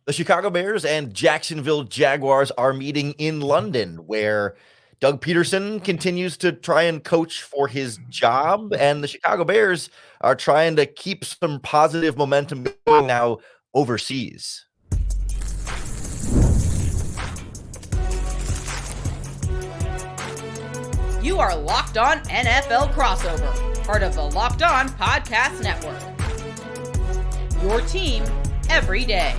The Chicago Bears and Jacksonville Jaguars are meeting in London, where Doug Pederson continues to try and coach for his job, and the Chicago Bears are trying to keep some positive momentum going now overseas. You are Locked On NFL Crossover, part of the Locked On Podcast Network. Your team every day.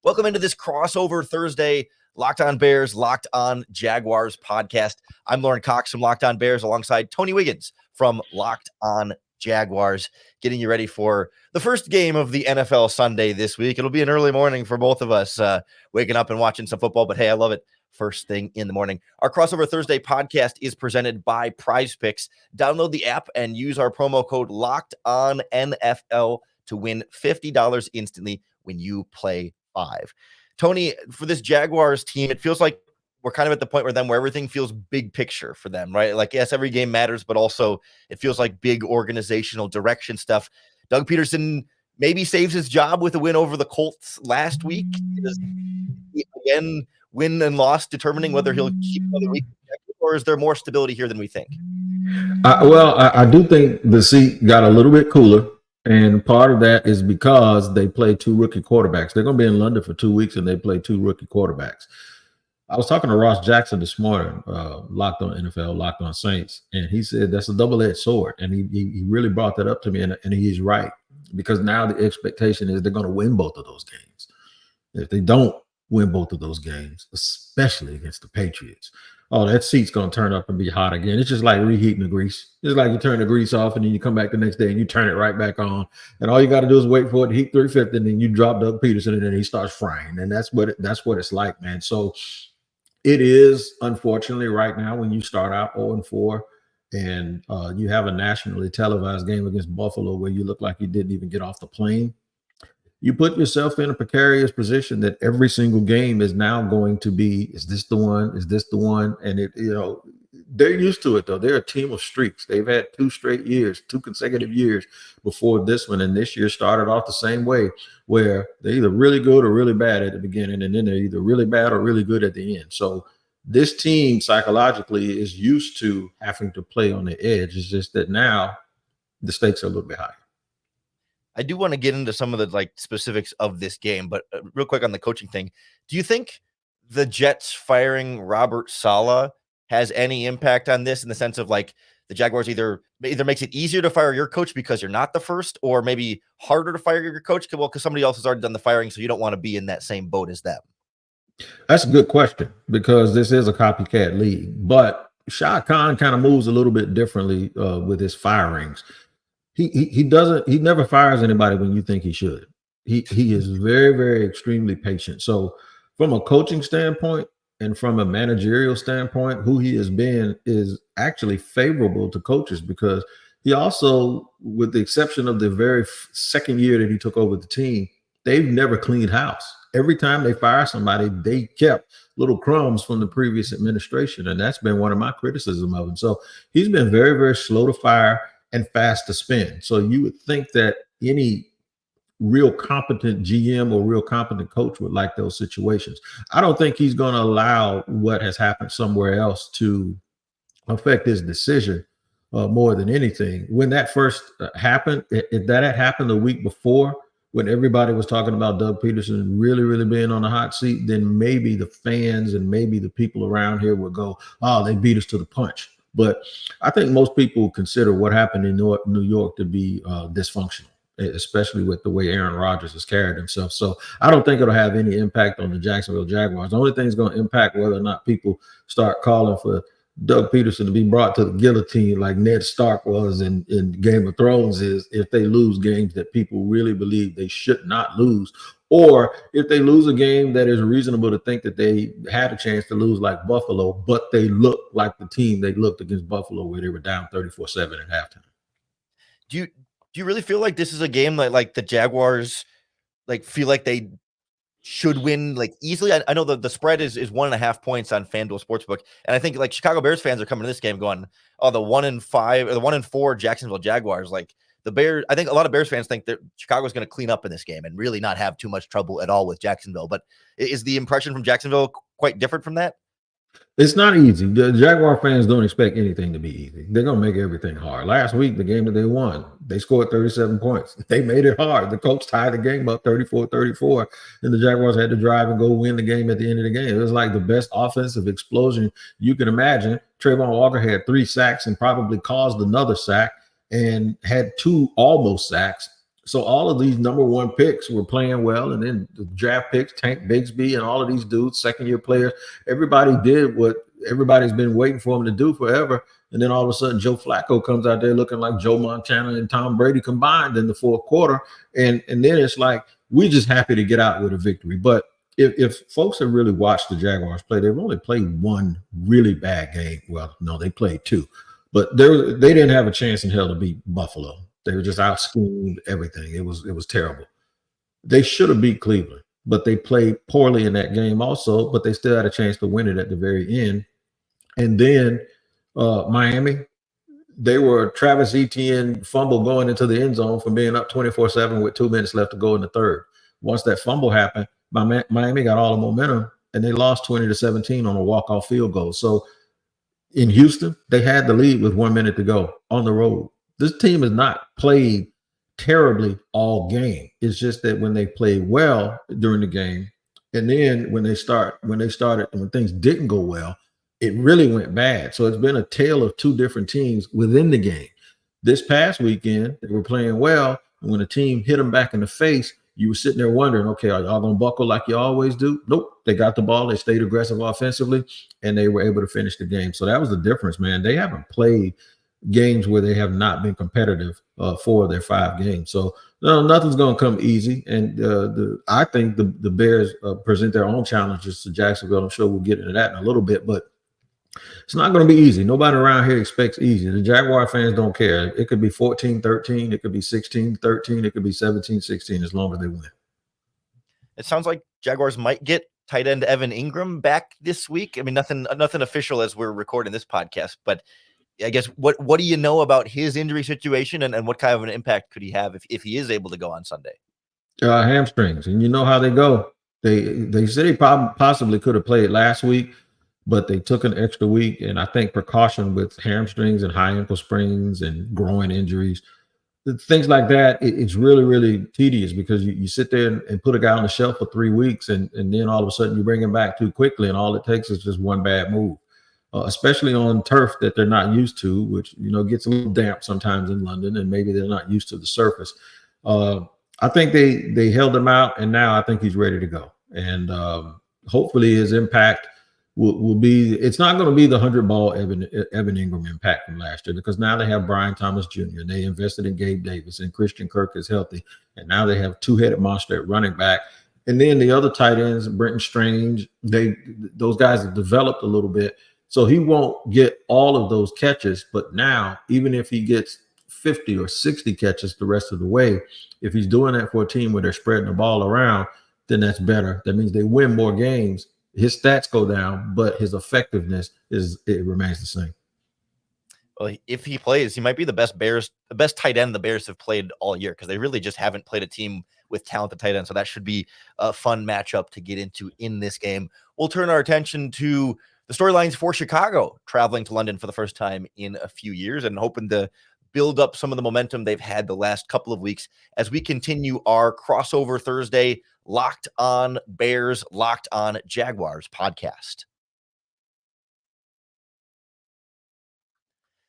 Welcome into this crossover Thursday, Locked On Bears, Locked On Jaguars podcast. I'm Lauren Cox from Locked On Bears alongside Tony Wiggins from Locked On Jaguars, getting you ready for the first game of the NFL Sunday this week. It'll be an early morning for both of us, waking up and watching some football, but hey, I love it. First thing in the morning. Our Crossover Thursday podcast is presented by Prize Picks. Download the app and use our promo code LOCKEDONNFL to win $50 instantly when you play 5. Tony, for this Jaguars team, it feels like we're kind of at the point where everything feels big picture for them, right? Like, yes, every game matters, but also it feels like big organizational direction stuff. Doug Pederson maybe saves his job with a win over the Colts last week. Again, win and loss determining whether he'll keep another week, or is there more stability here than we think? I do think the seat got a little bit cooler. And part of that is because they play 2 rookie quarterbacks. They're going to be in London for 2 weeks, and they play 2 rookie quarterbacks. I was talking to Ross Jackson this morning, Locked On NFL, Locked On Saints, and he said that's a double-edged sword. And he really brought that up to me, and he's right. Because now the expectation is they're going to win both of those games. If they don't win both of those games, especially against the Patriots, that seat's going to turn up and be hot again. It's just like reheating the grease. It's like you turn the grease off and then you come back the next day and you turn it right back on. And all you got to do is wait for it to heat 350, and then you drop Doug Pederson and then he starts frying. And that's what it's like, man. So it is, unfortunately, right now when you start out 0-4 and you have a nationally televised game against Buffalo where you look like you didn't even get off the plane, you put yourself in a precarious position that every single game is now going to be, is this the one? Is this the one? And they're used to it though. They're a team of streaks. They've had 2 consecutive years before this one. And this year started off the same way, where they're either really good or really bad at the beginning. And then they're either really bad or really good at the end. So this team psychologically is used to having to play on the edge. It's just that now the stakes are a little bit higher. I do want to get into some of the specifics of this game, but real quick on the coaching thing, do you think the Jets firing Robert Saleh has any impact on this, in the sense of the Jaguars either makes it easier to fire your coach because you're not the first, or maybe harder to fire your coach because somebody else has already done the firing, so you don't want to be in that same boat as them? That's a good question, because this is a copycat league, but Shad Khan kind of moves a little bit differently with his firings. He never fires anybody when you think he should. He is very, very extremely patient. So from a coaching standpoint and from a managerial standpoint, who he has been is actually favorable to coaches, because he also, with the exception of the very second year that he took over the team, they've never cleaned house. Every time they fire somebody, they kept little crumbs from the previous administration. And that's been one of my criticism of him. So he's been very, very slow to fire and fast to spin. So you would think that any real competent GM or real competent coach would like those situations. I don't think he's going to allow what has happened somewhere else to affect his decision more than anything. When that first happened, if that had happened the week before, when everybody was talking about Doug Pederson really, really being on the hot seat, then maybe the fans and maybe the people around here would go, oh, they beat us to the punch. But I think most people consider what happened in New York to be dysfunctional, especially with the way Aaron Rodgers has carried himself. So I don't think it'll have any impact on the Jacksonville Jaguars. The only thing that's going to impact whether or not people start calling for Doug Pederson to be brought to the guillotine like Ned Stark was in Game of Thrones is if they lose games that people really believe they should not lose, or if they lose a game that is reasonable to think that they had a chance to lose, like Buffalo, but they look like the team they looked against Buffalo where they were down 34-7 at halftime. Do you really feel like this is a game that the Jaguars feel like they should win easily? I know the spread is 1.5 points on FanDuel Sportsbook, and I think Chicago Bears fans are coming to this game going, oh, the 1-5 or the 1-4 Jacksonville Jaguars, I think a lot of Bears fans think that Chicago's going to clean up in this game and really not have too much trouble at all with Jacksonville. But is the impression from Jacksonville quite different from that? It's not easy. The Jaguar fans don't expect anything to be easy. They're going to make everything hard. Last week, the game that they won, they scored 37 points. They made it hard. The coach tied the game up 34-34, and the Jaguars had to drive and go win the game at the end of the game. It was like the best offensive explosion you can imagine. Trayvon Walker had 3 sacks and probably caused another sack and had 2 almost sacks. So all of these number 1 picks were playing well, and then the draft picks, Tank Bigsby and all of these dudes, second-year players, everybody did what everybody's been waiting for them to do forever. And then all of a sudden, Joe Flacco comes out there looking like Joe Montana and Tom Brady combined in the fourth quarter. And then it's like, we're just happy to get out with a victory. But if folks have really watched the Jaguars play, they've only played 1 really bad game. Well, no, they played 2. But they didn't have a chance in hell to beat Buffalo. They were just out-schemed everything. It was terrible. They should have beat Cleveland, but they played poorly in that game also, but they still had a chance to win it at the very end. And then Miami, they were Travis Etienne fumble going into the end zone from being up 24-7 with 2 minutes left to go in the third. Once that fumble happened, Miami got all the momentum, and they lost 20-17 on a walk-off field goal. So in Houston, they had the lead with 1 minute to go on the road. This team has not played terribly all game. It's just that when they played well during the game, and then when things didn't go well, it really went bad. So it's been a tale of 2 different teams within the game. This past weekend, they were playing well, and when a team hit them back in the face, you were sitting there wondering, okay, are y'all going to buckle like you always do? Nope. They got the ball. They stayed aggressive offensively, and they were able to finish the game. So that was the difference, man. They haven't played games where they have not been competitive for their 5 games. So no, nothing's going to come easy. And I think the Bears present their own challenges to Jacksonville. I'm sure we'll get into that in a little bit, but it's not going to be easy. Nobody around here expects easy. The Jaguar fans don't care. It could be 14-13. It could be 16-13. It could be 17-16 as long as they win. It sounds like Jaguars might get tight end Evan Engram back this week. I mean, nothing official as we're recording this podcast, but I guess what do you know about his injury situation and what kind of an impact could he have if he is able to go on Sunday? Hamstrings, and you know how they go. They said he possibly could have played last week, but they took an extra week, and I think precaution with hamstrings and high ankle sprains and groin injuries, things like that, it's really, really tedious because you sit there and put a guy on the shelf for 3 weeks, and then all of a sudden you bring him back too quickly, and all it takes is just one bad move. Especially on turf that they're not used to, which, gets a little damp sometimes in London, and maybe they're not used to the surface. I think they held him out, and now I think he's ready to go. And hopefully his impact will be, it's not going to be the 100-ball Evan Engram impact from last year, because now they have Brian Thomas Jr., and they invested in Gabe Davis, and Christian Kirk is healthy, and now they have 2-headed monster at running back. And then the other tight ends, Brenton Strange, those guys have developed a little bit. So he won't get all of those catches, but now even if he gets 50 or 60 catches the rest of the way, if he's doing that for a team where they're spreading the ball around, then that's better. That means they win more games. His stats go down, but his effectiveness remains the same. Well, if he plays, he might be the best tight end the Bears have played all year, because they really just haven't played a team with talented tight end. So that should be a fun matchup to get into in this game. We'll turn our attention to the storylines for Chicago, traveling to London for the first time in a few years and hoping to build up some of the momentum they've had the last couple of weeks as we continue our crossover Thursday Locked On Bears, Locked On Jaguars podcast.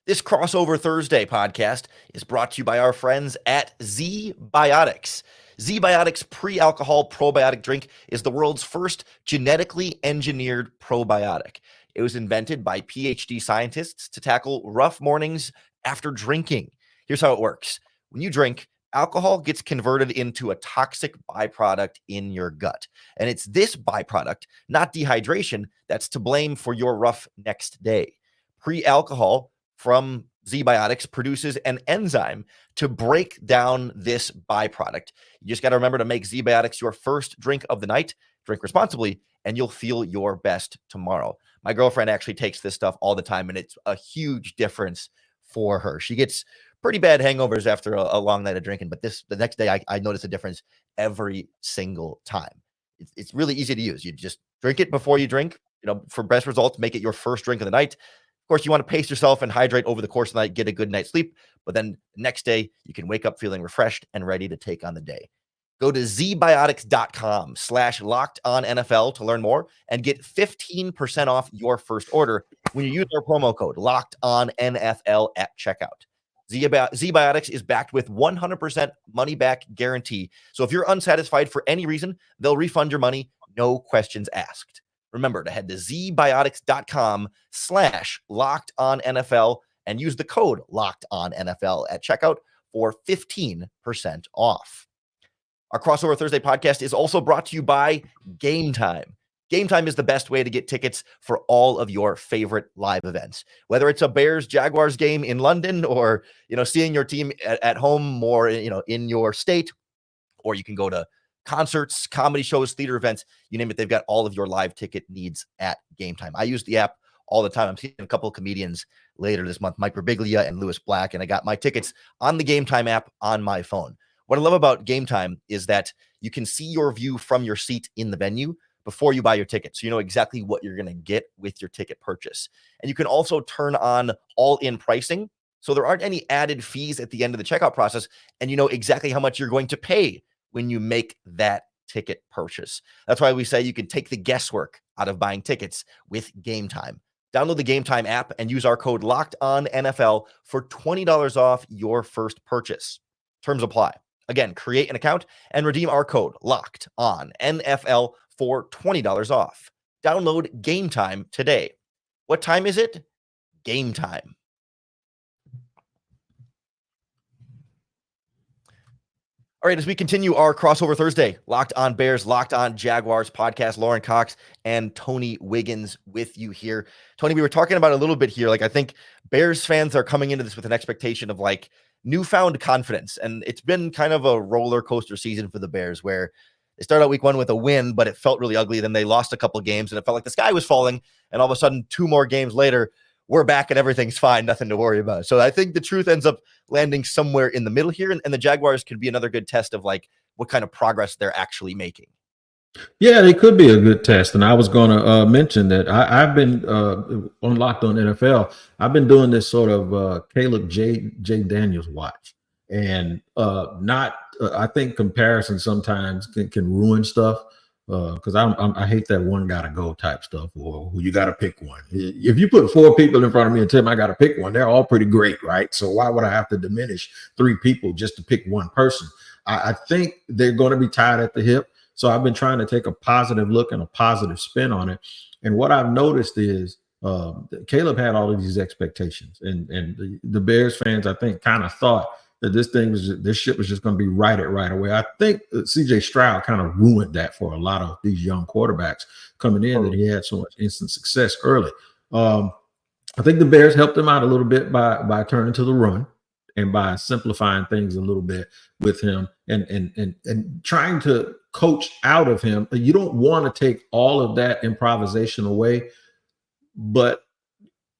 This crossover Thursday podcast is brought to you by our friends at Z-Biotics. Z-Biotics pre-alcohol probiotic drink is the world's first genetically engineered probiotic. It was invented by PhD scientists to tackle rough mornings after drinking. Here's how it works. When you drink, alcohol gets converted into a toxic byproduct in your gut. And it's this byproduct, not dehydration, that's to blame for your rough next day. Pre-alcohol from Z-Biotics produces an enzyme to break down this byproduct. You just got to remember to make Z-Biotics your first drink of the night. Drink responsibly, and you'll feel your best tomorrow. My girlfriend actually takes this stuff all the time, and it's a huge difference for her. She gets pretty bad hangovers after a long night of drinking. But the next day, I noticed a difference every single time. It's really easy to use. You just drink it before you drink. For best results, make it your first drink of the night. Of course, you want to pace yourself and hydrate over the course of the night, get a good night's sleep. But then the next day, you can wake up feeling refreshed and ready to take on the day. Go to zbiotics.com/lockedonnfl to learn more and get 15% off your first order when you use our promo code LOCKEDONNFL at checkout. Z-Biotics is backed with 100% money-back guarantee. So if you're unsatisfied for any reason, they'll refund your money, no questions asked. Remember to head to zbiotics.com/lockedonnfl and use the code LOCKEDONNFL at checkout for 15% off. Our Crossover Thursday podcast is also brought to you by Game Time. Game Time is the best way to get tickets for all of your favorite live events. Whether it's a Bears-Jaguars game in London or, seeing your team at home more, in your state, or you can go to concerts, comedy shows, theater events, you name it, they've got all of your live ticket needs at Game Time. I use the app all the time. I'm seeing a couple of comedians later this month, Mike Birbiglia and Lewis Black, and I got my tickets on the Game Time app on my phone. What I love about Game Time is that you can see your view from your seat in the venue before you buy your ticket. So you know exactly what you're going to get with your ticket purchase. And you can also turn on all-in pricing. So there aren't any added fees at the end of the checkout process. And you know exactly how much you're going to pay when you make that ticket purchase. That's why we say you can take the guesswork out of buying tickets with Game Time. Download the Game Time app and use our code LOCKEDONNFL for $20 off your first purchase. Terms apply. Again, create an account and redeem our code LOCKEDONNFL for $20 off. Download Game Time today. What time is it? Game time. All right, as we continue our Crossover Thursday, Locked On Bears, Locked On Jaguars podcast, Lauren Cox and Tony Wiggins with you here. Tony, we were talking about a little bit here. I think Bears fans are coming into this with an expectation of newfound confidence. And it's been kind of a roller coaster season for the Bears where they started out week one with a win, but it felt really ugly. Then they lost a couple of games and it felt like the sky was falling. And all of a sudden, 2 more games later, we're back and everything's fine, nothing to worry about. So I think the truth ends up landing somewhere in the middle here. And the Jaguars could be another good test of what kind of progress they're actually making. Yeah, they could be a good test. And I was going to mention that I've been on Locked On NFL. I've been doing this sort of Caleb J. Daniels watch. And I think comparison sometimes can ruin stuff because I hate that one got to go type stuff or you got to pick one. If you put 4 people in front of me and tell them I got to pick one, they're all pretty great, right? So why would I have to diminish 3 people just to pick one person? I think they're going to be tied at the hip. So I've been trying to take a positive look and a positive spin on it. And what I've noticed is Caleb had all of these expectations and the Bears fans, I think, kind of thought that this ship was just going to be righted right away. I think CJ Stroud kind of ruined that for a lot of these young quarterbacks coming in that he had so much instant success early. I think the Bears helped him out a little bit by turning to the run and by simplifying things a little bit with him and trying to coach out of him. You don't want to take all of that improvisation away, but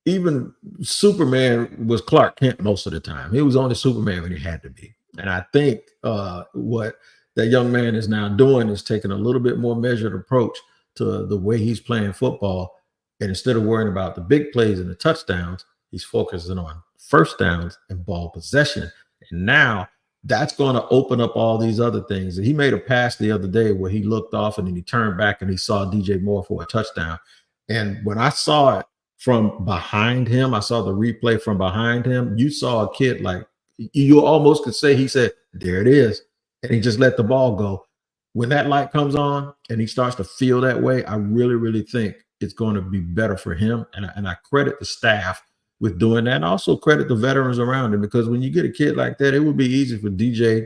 even Superman was Clark Kent most of the time. He was only Superman when he had to be. And I think what that young man is now doing is taking a little bit more measured approach to the way he's playing football. And instead of worrying about the big plays and the touchdowns, he's focusing on first downs and ball possession. And now that's going to open up all these other things. And he made a pass the other day where he looked off and then he turned back and he saw DJ Moore for a touchdown. And when I saw it from behind him, I saw the replay from behind him. You saw a kid you almost could say he said, there it is. And he just let the ball go. When that light comes on and he starts to feel that way, I really, really think it's going to be better for him. And I credit the staff with doing that. And also credit the veterans around him, because when you get a kid like that, it would be easy for DJ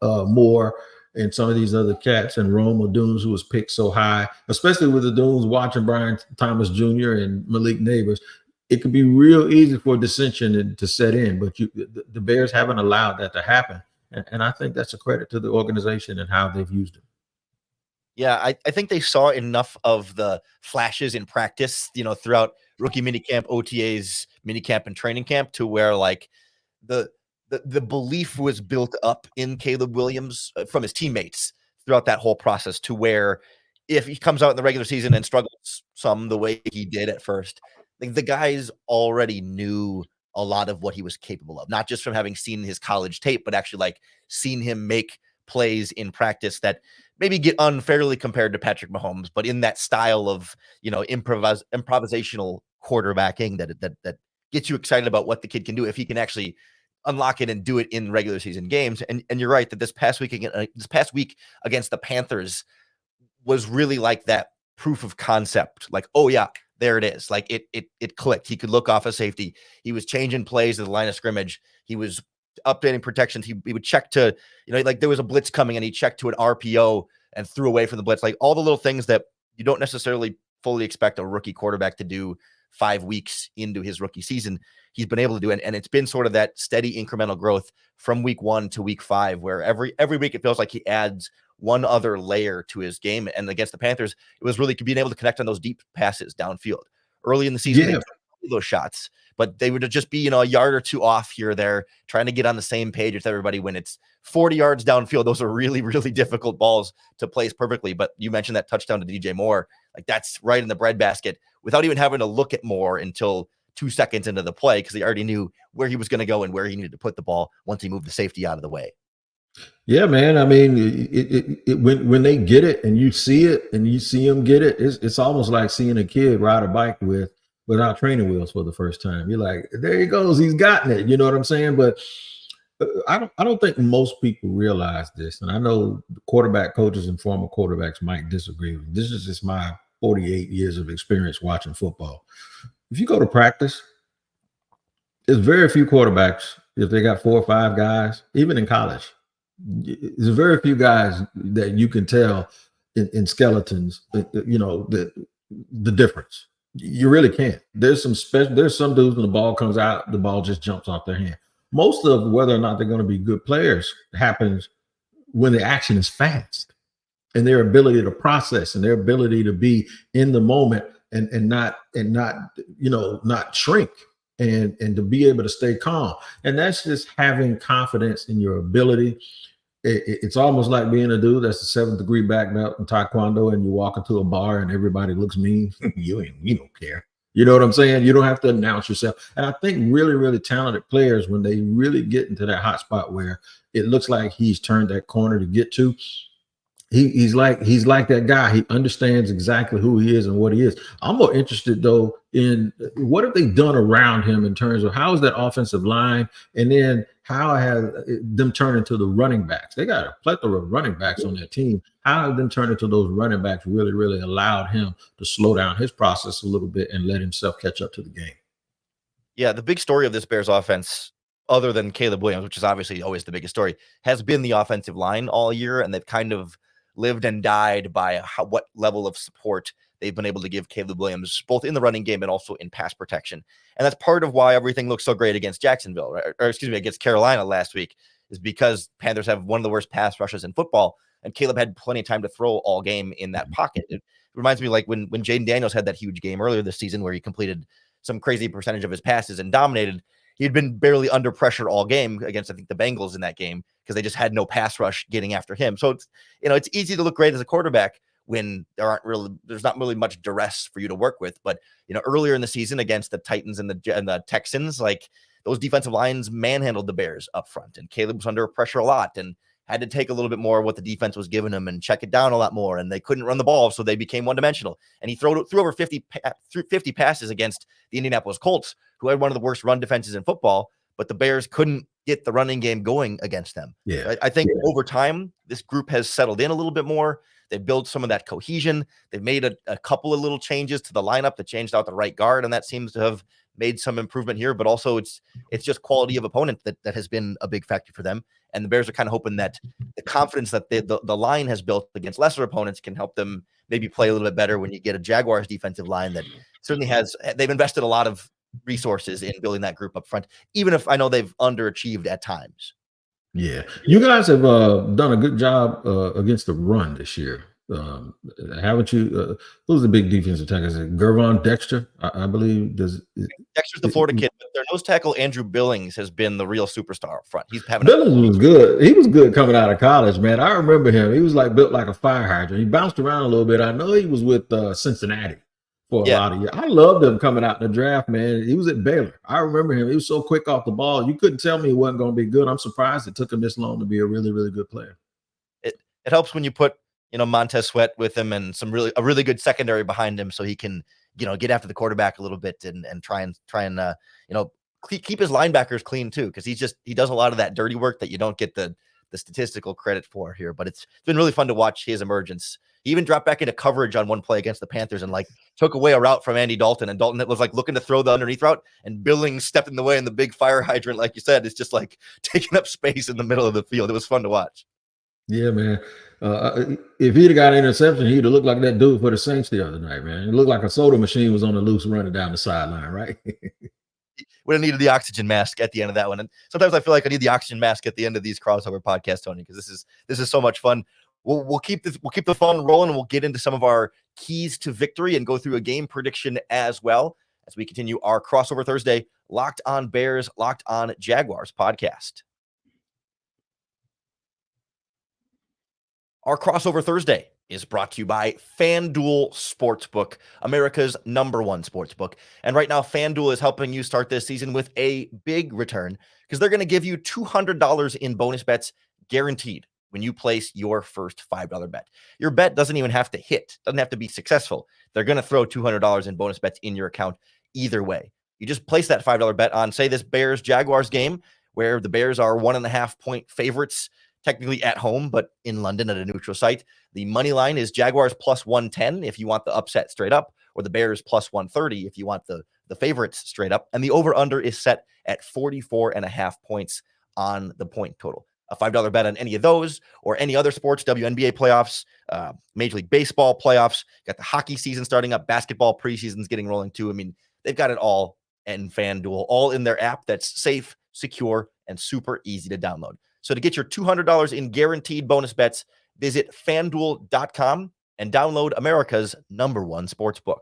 Moore and some of these other cats and Rome Dunes, who was picked so high, especially with the Dunes watching Brian Thomas Jr. and Malik Neighbors. It could be real easy for dissension to set in, but the Bears haven't allowed that to happen. And I think that's a credit to the organization and how they've used it. Yeah, I think they saw enough of the flashes in practice, throughout rookie minicamp, OTAs, minicamp, and training camp to where the the belief was built up in Caleb Williams from his teammates throughout that whole process, to where if he comes out in the regular season and struggles some the way he did at first, like, the guys already knew a lot of what he was capable of, not just from having seen his college tape, but actually like seen him make plays in practice that maybe get unfairly compared to Patrick Mahomes, but in that style of, improvisational quarterbacking that gets you excited about what the kid can do if he can actually unlock it and do it in regular season games. And you're right that this past week against the Panthers was really like that proof of concept. Like, oh yeah, there it is. Like it clicked. He could look off a safety. He was changing plays at the line of scrimmage. He was updating protections. He would check to, like there was a blitz coming and he checked to an RPO and threw away from the blitz. Like all the little things that you don't necessarily fully expect a rookie quarterback to do 5 weeks into his rookie season, he's been able to do it. And it's been sort of that steady incremental growth from week 1 to week 5, where every week it feels like he adds one other layer to his game. And against the Panthers, it was really being able to connect on those deep passes downfield. Early in the season, they took those shots, but they would just be, a yard or two off here or there, trying to get on the same page with everybody. When it's 40 yards downfield, those are really, really difficult balls to place perfectly. But you mentioned that touchdown to DJ Moore. Like, that's right in the breadbasket without even having to look at Moore until 2 seconds into the play, because he already knew where he was going to go and where he needed to put the ball once he moved the safety out of the way. Yeah, man. I mean, when they get it and you see it and you see them get it, it's almost like seeing a kid ride a bike without training wheels for the first time. You're like, there he goes, he's gotten it. You know what I'm saying? But I don't think most people realize this. And I know quarterback coaches and former quarterbacks might disagree with me. This is just my 48 years of experience watching football. If you go to practice, there's very few quarterbacks, if they got 4 or 5 guys, even in college, there's very few guys that you can tell in skeletons, the difference. You really can't. There's some dudes when the ball comes out, the ball just jumps off their hand. Most of whether or not they're going to be good players happens when the action is fast, and their ability to process and their ability to be in the moment and not shrink and to be able to stay calm. And that's just having confidence in your ability. It's almost like being a dude that's a 7th degree black belt in Taekwondo, and you walk into a bar and everybody looks mean. You don't care. You know what I'm saying? You don't have to announce yourself. And I think really, really talented players, when they really get into that hot spot where it looks like he's turned that corner to get to, he's like that guy. He understands exactly who he is and what he is. I'm more interested though in what have they done around him in terms of how is that offensive line, and then how have them turned into the running backs. They got a plethora of running backs on their team. How have them turned into those running backs really, really allowed him to slow down his process a little bit and let himself catch up to the game? Yeah, the big story of this Bears offense, other than Caleb Williams, which is obviously always the biggest story, has been the offensive line all year, and they've kind of lived and died by what level of support they've been able to give Caleb Williams, both in the running game and also in pass protection. And that's part of why everything looks so great against Jacksonville, or against Carolina last week, is because Panthers have one of the worst pass rushes in football, and Caleb had plenty of time to throw all game in that pocket. It reminds me like when Jaden Daniels had that huge game earlier this season where he completed some crazy percentage of his passes and dominated. He'd been barely under pressure all game against, I think, the Bengals in that game, because they just had no pass rush getting after him. So it's easy to look great as a quarterback when there's not really much duress for you to work with. But earlier in the season against the Titans and the Texans, like, those defensive lines manhandled the Bears up front, and Caleb was under pressure a lot and had to take a little bit more of what the defense was giving him and check it down a lot more. And they couldn't run the ball, so they became one-dimensional. And he threw over 50 passes against the Indianapolis Colts, who had one of the worst run defenses in football, but the Bears couldn't get the running game going against them. Yeah, I think over time, this group has settled in a little bit more. They've built some of that cohesion. They've made a couple of little changes to the lineup that changed out the right guard, and that seems to have made some improvement here. But also it's just quality of opponent that has been a big factor for them. And the Bears are kind of hoping that the confidence that the line has built against lesser opponents can help them maybe play a little bit better when you get a Jaguars defensive line that certainly they've invested a lot of resources in building that group up front, even if I know they've underachieved at times. Yeah, you guys have done a good job against the run this year. Um, haven't you? Who's the big defensive tackle? Is it Gervon Dexter? I believe. Dexter's the Florida kid, but their nose tackle Andrew Billings has been the real superstar up front. He's having Billings was good. He was good coming out of college, man. I remember him. He was like built like a fire hydrant. He bounced around a little bit. I know he was with Cincinnati for a lot of years. I loved him coming out in the draft, man. He was at Baylor. I remember him. He was so quick off the ball. You couldn't tell me he wasn't going to be good. I'm surprised it took him this long to be a really, really good player. It helps when you put Montez Sweat with him and a really good secondary behind him, so he can get after the quarterback a little bit and try and keep his linebackers clean too, because he does a lot of that dirty work that you don't get the statistical credit for here. But it's been really fun to watch his emergence. He even dropped back into coverage on one play against the Panthers and took away a route from Andy Dalton, and Dalton was looking to throw the underneath route, and Billings stepped in the way, and the big fire hydrant, like you said, is just taking up space in the middle of the field. It was fun to watch. Yeah, man. If he'd have got an interception, he'd have looked like that dude for the Saints the other night, man. It looked like a soda machine was on the loose running down the sideline, right? Would have needed the oxygen mask at the end of that one. And sometimes I feel like I need the oxygen mask at the end of these crossover podcasts, Tony, because this is so much fun. We'll keep the fun rolling, and we'll get into some of our keys to victory and go through a game prediction as well as we continue our crossover Thursday Locked On Bears, Locked On Jaguars podcast. Our crossover Thursday is brought to you by FanDuel Sportsbook, America's #1 sportsbook. And right now, FanDuel is helping you start this season with a big return, because they're going to give you $200 in bonus bets guaranteed when you place your first $5 bet. Your bet doesn't even have to hit, doesn't have to be successful. They're going to throw $200 in bonus bets in your account either way. You just place that $5 bet on, say, this Bears-Jaguars game, where the Bears are 1.5-point favorites, technically at home, but in London at a neutral site. The money line is Jaguars plus 110 if you want the upset straight up, or the Bears plus 130 if you want the favorites straight up. And the over-under is set at 44.5 points on the point total. A $5 bet on any of those or any other sports, WNBA playoffs, Major League Baseball playoffs, got the hockey season starting up, basketball preseason's getting rolling too. I mean, they've got it all in FanDuel, all in their app that's safe, secure, and super easy to download. So to get your $200 in guaranteed bonus bets, visit FanDuel.com and download America's #1 sportsbook.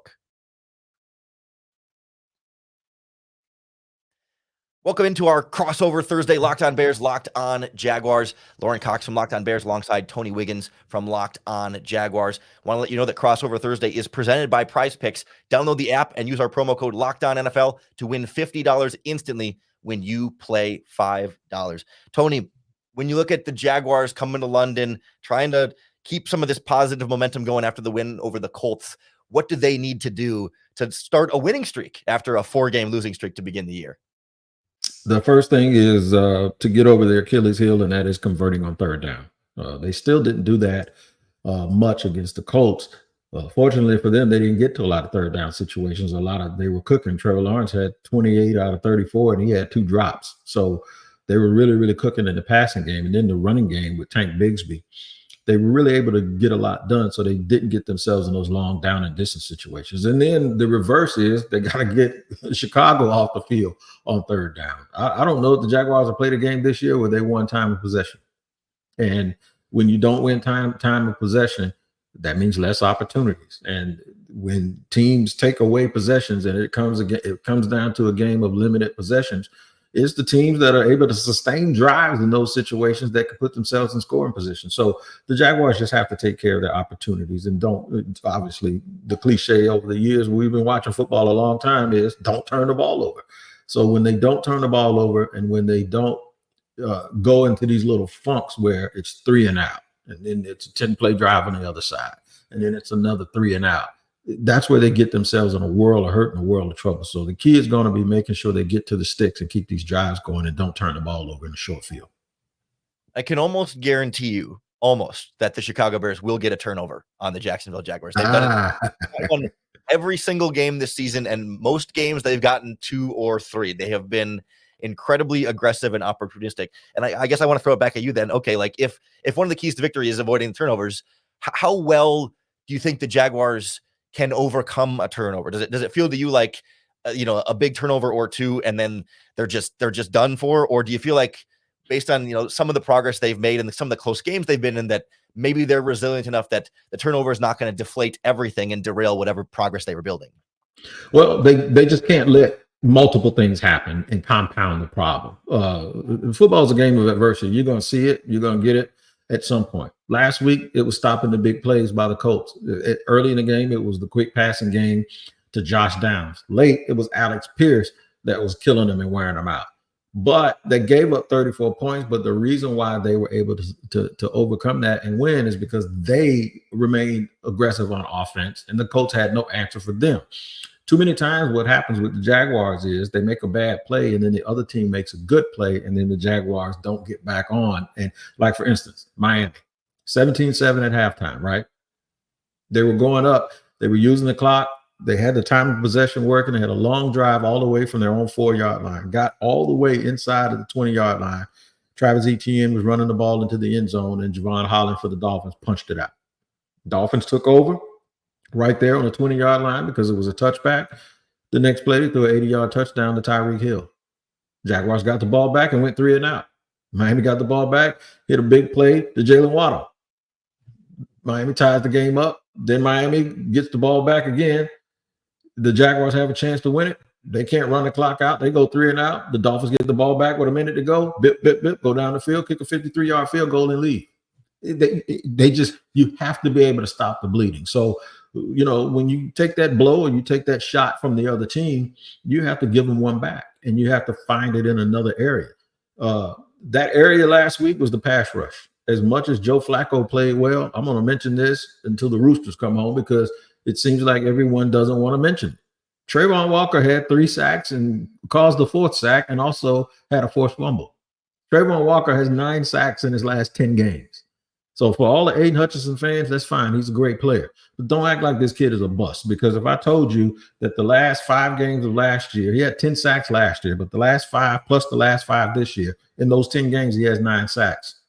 Welcome into our crossover Thursday, Locked On Bears, Locked On Jaguars. Lauren Cox from Locked On Bears alongside Tony Wiggins from Locked On Jaguars. Want to let you know that crossover Thursday is presented by Prize Picks. Download the app and use our promo code LOCKEDONNFL to win $50 instantly when you play $5. Tony, when you look at the Jaguars coming to London, trying to keep some of this positive momentum going after the win over the Colts, what do they need to do to start a winning streak after a 4-game losing streak to begin the year? The first thing is to get over their Achilles heel, and that is converting on third down. They still didn't do that much against the Colts. Fortunately for them, they didn't get to a lot of third down situations. They were cooking. Trevor Lawrence had 28 out of 34, and he had 2 drops. So they were really, really cooking in the passing game. And then the running game with Tank Bigsby, they were really able to get a lot done, so they didn't get themselves in those long down and distance situations. And then the reverse is they got to get Chicago off the field on third down. I don't know if the Jaguars have played a game this year where they won time of possession. And when you don't win time of possession, that means less opportunities. And when teams take away possessions and it comes down to a game of limited possessions, it's the teams that are able to sustain drives in those situations that can put themselves in scoring position. So the Jaguars just have to take care of their opportunities and don't, obviously, the cliche over the years, we've been watching football a long time, is don't turn the ball over. So when they don't turn the ball over and when they don't go into these little funks where it's 3 and out, and then it's a 10-play drive on the other side, and then it's another 3 and out, that's where they get themselves in a world of hurt and a world of trouble. So the key is going to be making sure they get to the sticks and keep these drives going and don't turn the ball over in the short field. I can almost guarantee you that the Chicago Bears will get a turnover on the Jacksonville Jaguars. They've done it every single game this season, and most games they've gotten 2 or 3. They have been incredibly aggressive and opportunistic. And I guess I want to throw it back at you then. Okay, like if one of the keys to victory is avoiding the turnovers, how well do you think the Jaguars can overcome a turnover? Does it feel to you like a big turnover or 2 and then they're just done for? Or do you feel like based on some of the progress they've made and some of the close games they've been in, that maybe they're resilient enough that the turnover is not going to deflate everything and derail whatever progress they were building? Well, they just can't let multiple things happen and compound the problem. Football is a game of adversity. You're going to see it. You're going to get it at some point. Last week, it was stopping the big plays by the Colts. Early in the game, it was the quick passing game to Josh Downs. Late, it was Alex Pierce that was killing them and wearing them out. But they gave up 34 points. But the reason why they were able to overcome that and win is because they remained aggressive on offense, and the Colts had no answer for them. Too many times what happens with the Jaguars is they make a bad play and then the other team makes a good play and then the Jaguars don't get back on. And like, for instance, Miami, 17-7 at halftime, right? They were going up. They were using the clock. They had the time of possession working. They had a long drive all the way from their own 4-yard line, got all the way inside of the 20-yard line. Travis Etienne was running the ball into the end zone, and Javon Holland for the Dolphins punched it out. Dolphins took over right there on the 20-yard line because it was a touchback. The next play, they threw an 80-yard touchdown to Tyreek Hill. Jaguars got the ball back and went 3 and out. Miami got the ball back, hit a big play to Jalen Waddle. Miami ties the game up. Then Miami gets the ball back again. The Jaguars have a chance to win it. They can't run the clock out. They go 3 and out. The Dolphins get the ball back with a minute to go. Bip, bip, bip, go down the field, kick a 53-yard field goal and leave. You have to be able to stop the bleeding. So, when you take that blow or you take that shot from the other team, you have to give them one back, and you have to find it in another area. That area last week was the pass rush. As much as Joe Flacco played well, I'm going to mention this until the Roosters come home because it seems like everyone doesn't want to mention it. Trayvon Walker had 3 sacks and caused the 4th sack and also had a forced fumble. Trayvon Walker has 9 sacks in his last 10 games. So for all the Aiden Hutchinson fans, that's fine. He's a great player. But don't act like this kid is a bust, because if I told you that the last 5 games of last year, he had 10 sacks last year, but the last 5 plus the last 5 this year, in those 10 games, he has 9 sacks.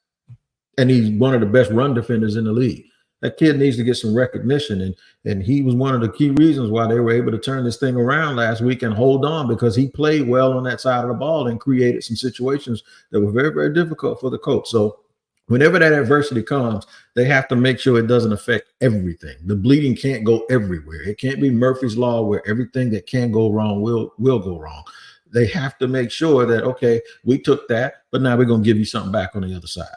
And he's one of the best run defenders in the league. That kid needs to get some recognition. And he was one of the key reasons why they were able to turn this thing around last week and hold on, because he played well on that side of the ball and created some situations that were very, very difficult for the Colts. So whenever that adversity comes, they have to make sure it doesn't affect everything. The bleeding can't go everywhere. It can't be Murphy's Law where everything that can go wrong will go wrong. They have to make sure that, okay, we took that, but now we're going to give you something back on the other side.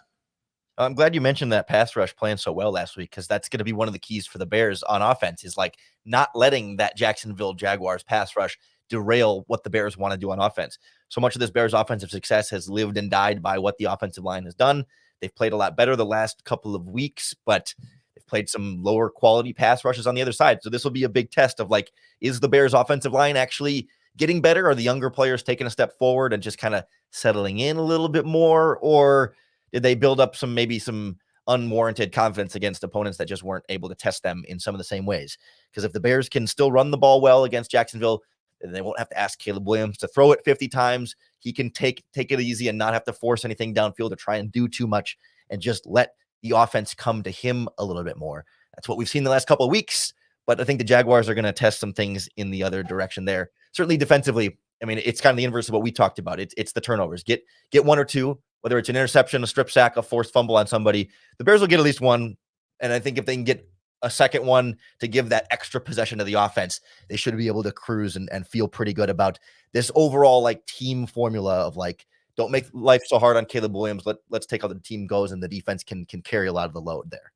I'm glad you mentioned that pass rush playing so well last week, because that's going to be one of the keys for the Bears on offense, is like not letting that Jacksonville Jaguars pass rush derail what the Bears want to do on offense. So much of this Bears offensive success has lived and died by what the offensive line has done. They've played a lot better the last couple of weeks, but they've played some lower quality pass rushes on the other side. So this will be a big test of, like, is the Bears offensive line actually getting better? Are the younger players taking a step forward and just kind of settling in a little bit more? Or did they build up maybe some unwarranted confidence against opponents that just weren't able to test them in some of the same ways? Because if the Bears can still run the ball well against Jacksonville, then they won't have to ask Caleb Williams to throw it 50 times. He can take it easy and not have to force anything downfield or try and do too much, and just let the offense come to him a little bit more. That's what we've seen the last couple of weeks, but I think the Jaguars are going to test some things in the other direction there. Certainly defensively, I mean, it's kind of the inverse of what we talked about. It's the turnovers. Get 1 or 2, whether it's an interception, a strip sack, a forced fumble on somebody. The Bears will get at least 1, and I think if they can get a second one to give that extra possession to the offense, they should be able to cruise and feel pretty good about this overall, like, team formula of, like, don't make life so hard on Caleb Williams. Let's take how the team goes, and the defense can carry a lot of the load there.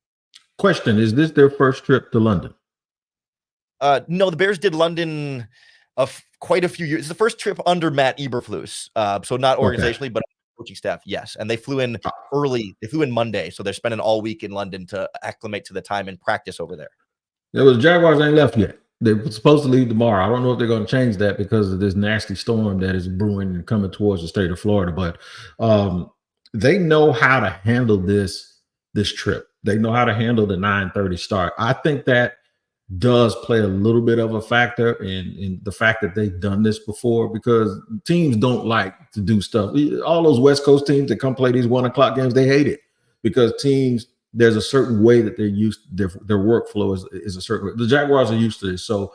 Question, is this their first trip to London? No, the Bears did London quite a few years. It's the first trip under Matt Eberflus. So not organizationally, but coaching staff, yes. And they flew in early. They flew in Monday, so they're spending all week in London to acclimate to the time and practice over there. Yeah, well, the Jaguars ain't left yet. They're supposed to leave tomorrow. I don't know if they're going to change that because of this nasty storm that is brewing and coming towards the state of Florida. But they know how to handle this trip. They know how to handle the 9:30 start. I think that does play a little bit of a factor in the fact that they've done this before, because teams don't like to do stuff. All those West Coast teams that come play these 1 o'clock games, they hate it, because teams, there's a certain way that they're used, their workflow is a certain way. The Jaguars are used to this. So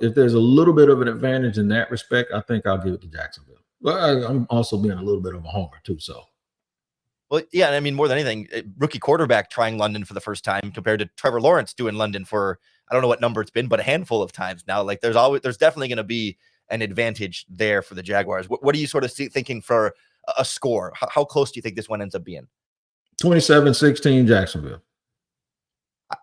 if there's a little bit of an advantage in that respect, I think I'll give it to Jacksonville. But I'm also being a little bit of a homer too. So Well, yeah, I mean, more than anything, rookie quarterback trying London for the first time compared to Trevor Lawrence doing London for, I don't know what number it's been, but a handful of times now. Like there's definitely going to be an advantage there for the Jaguars. What are you sort of thinking for a score? How close do you think this one ends up being? 27-16 Jacksonville.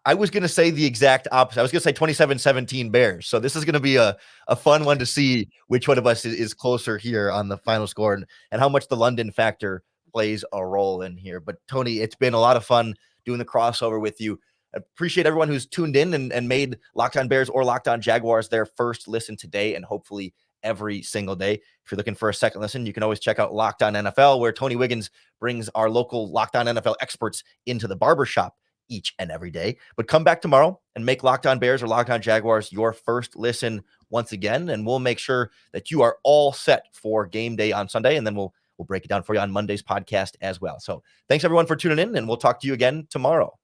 I was going to say the exact opposite. I was going to say 27-17 Bears. So this is going to be a fun one to see which one of us is closer here on the final score and how much the London factor plays a role in here. But Tony, it's been a lot of fun doing the crossover with you. I appreciate everyone who's tuned in and made Locked On Bears or Locked On Jaguars their first listen today and hopefully every single day. If you're looking for a second listen, you can always check out Locked On NFL, where Tony Wiggins brings our local Locked On NFL experts into the barbershop each and every day. But come back tomorrow and make Locked On Bears or Locked On Jaguars your first listen once again, and we'll make sure that you are all set for game day on Sunday, and then we'll break it down for you on Monday's podcast as well. So thanks everyone for tuning in, and we'll talk to you again tomorrow.